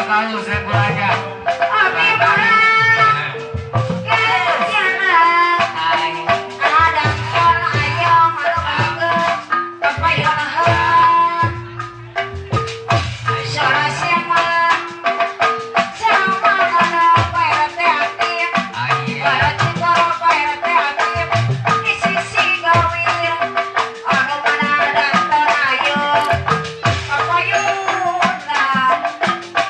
tahu saya aja. Abi barang kejalan ada kon ayong anu bageus papayungan sarasih mah sama kana PRT aktif berarti kalau PRT aktif di sisi gawir anu mana daftar ayong papayungan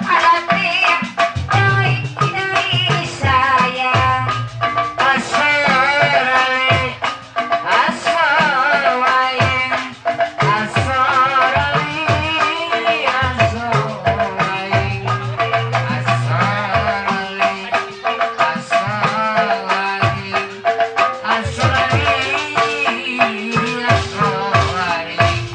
ada tim dari sayang Asarali, asarawaing, asarali, asarawaing, asarali, asarawaing, asarali, asarawaing.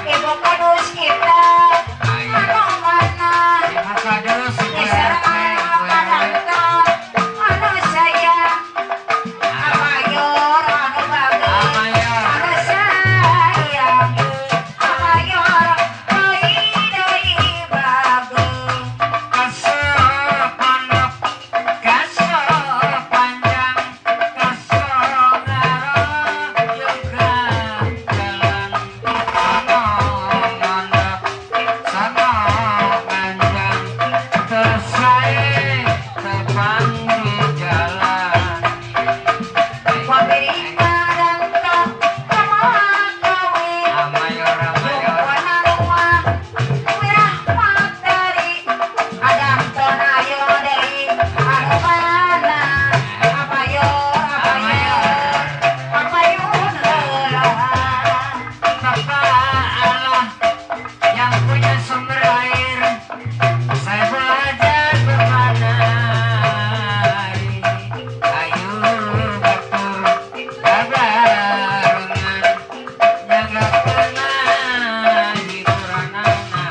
ibu kadus kita anu mana Terima kasih diserang panantong anu sayang amayor anu bagus anu sayang amayor doi bagus Kasopondok, kasopanjang, kasogaro juga jalan. Sono mondok, sono panjang, tersaing terpanggil jalan. Wabirika dan kau kemauan kawin Amayor, amayor. wana rumah wirahmat dari adang tonayo dari anu mana apayor apayun heula Bapak Allah yang punya sumber air, saya belajar bermanari. Ayo batur babarengan, jaga pernah di kuranana.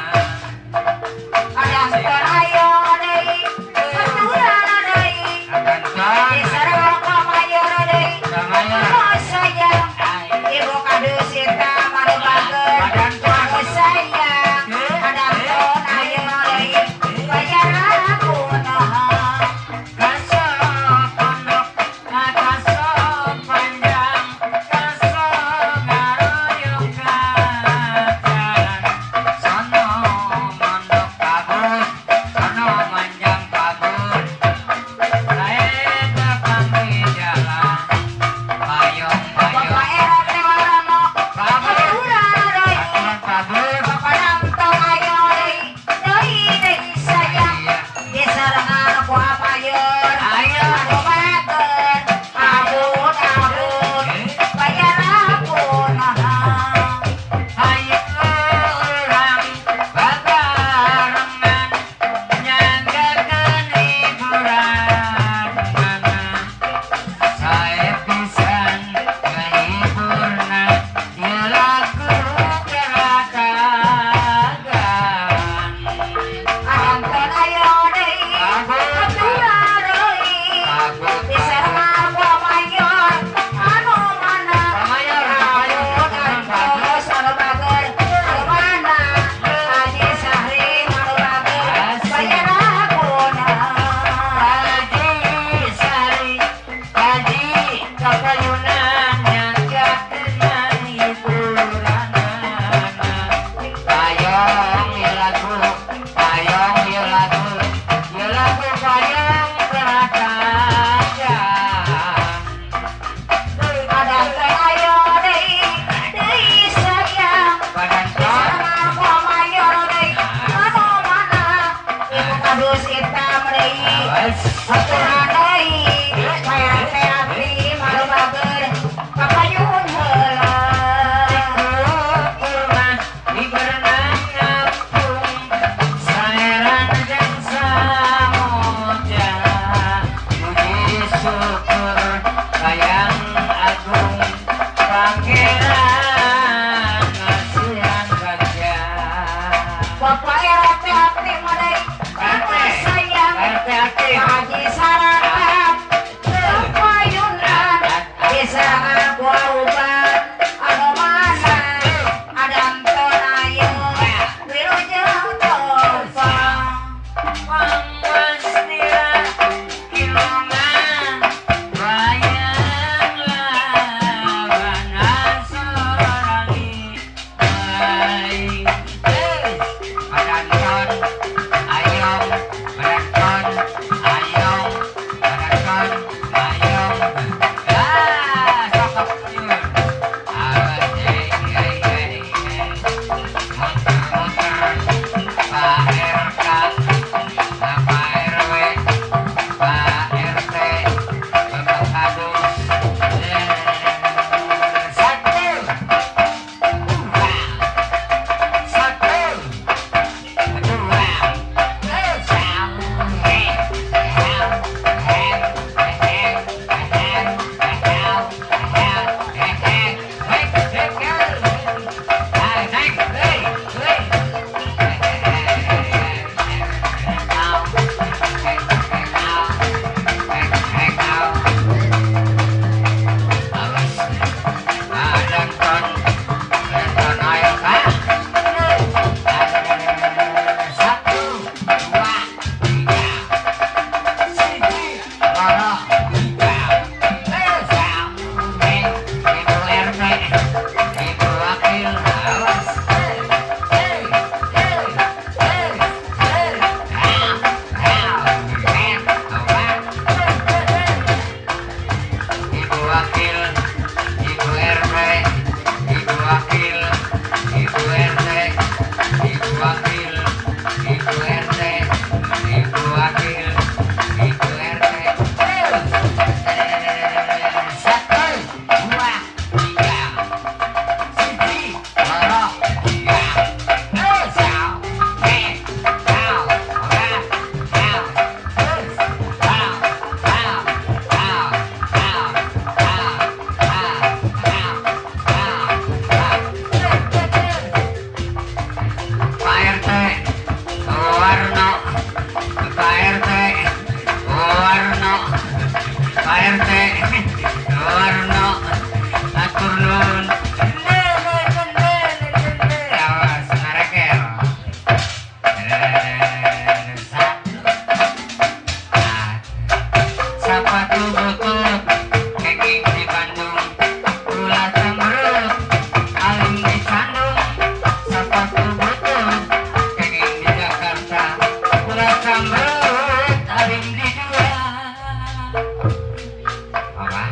adang tonayo dari keturunan dari Akan kan disarang kamayor dari samanya anu sayang ibu kadus kita madu bager anu sayang adang ton ayo deui bayar aku naha kasopondok, kasopanjang, kasogaro juga jalan. Sono mondok kabut, sono manjang kabut, saya terpanggil jalan. Payung, bapak payung, era teh warana keturunan deui aturan kabut. bapak nantong ayo deui sayang disareng aku apayeun Ayo. anu bager abut bayar aku naha Ayo orang babarengan, nyanggakeun hiburan mana. Saya pisan kehiburna, ieu lagu keragagan. Anton ayo deui keturunan deui Kabut, disareng aku apayeun anu mana Amayor, abut antos anu bager anu mana Haji Sahrin anu bager bayar aku naha Haji Sari, Haji Kapayunan, nyanggakeun hiburanana. Payung ieu lagu, payung ieu lagu, ieu lagu payung keragagan. adang teh ayo deui sayang Badan disareng aku amayor deui anu mana ibu kadus hitam deui aturan deui PRT aktif anu bager papayun heula rumah di berenang ngapung, saeran jeung samodra, puji syukur kayang agung, pangeran ngasihan bagja. bapak era teh aktif mah deui anu sayang RT aktif. Haji Sarah Sapatu butut kenging di Bandung, gula cemberut alim di Sandung. Sapatu butut kenging di Jakarta, gula cemberut alim di Dua. Apa?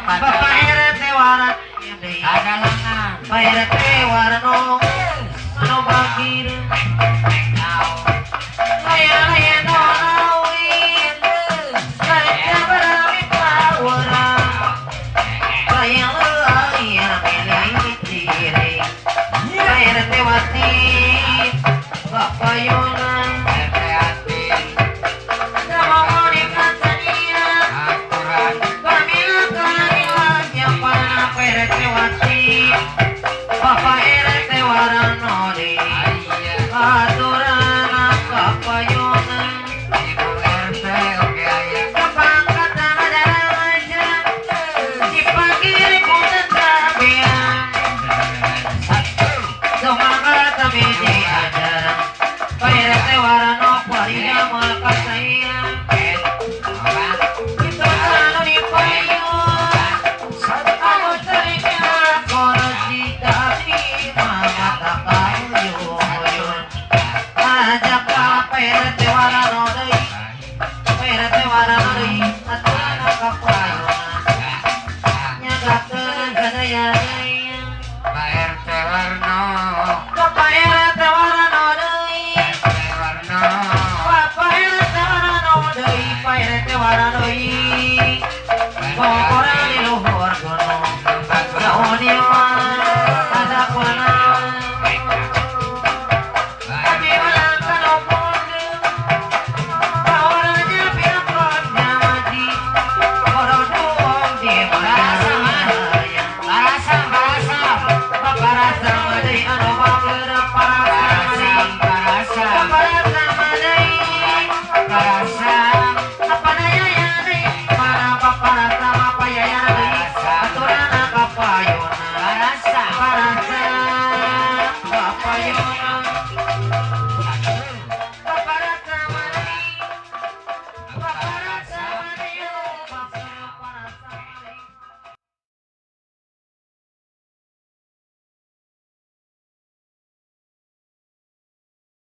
Bapak RT warna kadalangan, Pak RT warna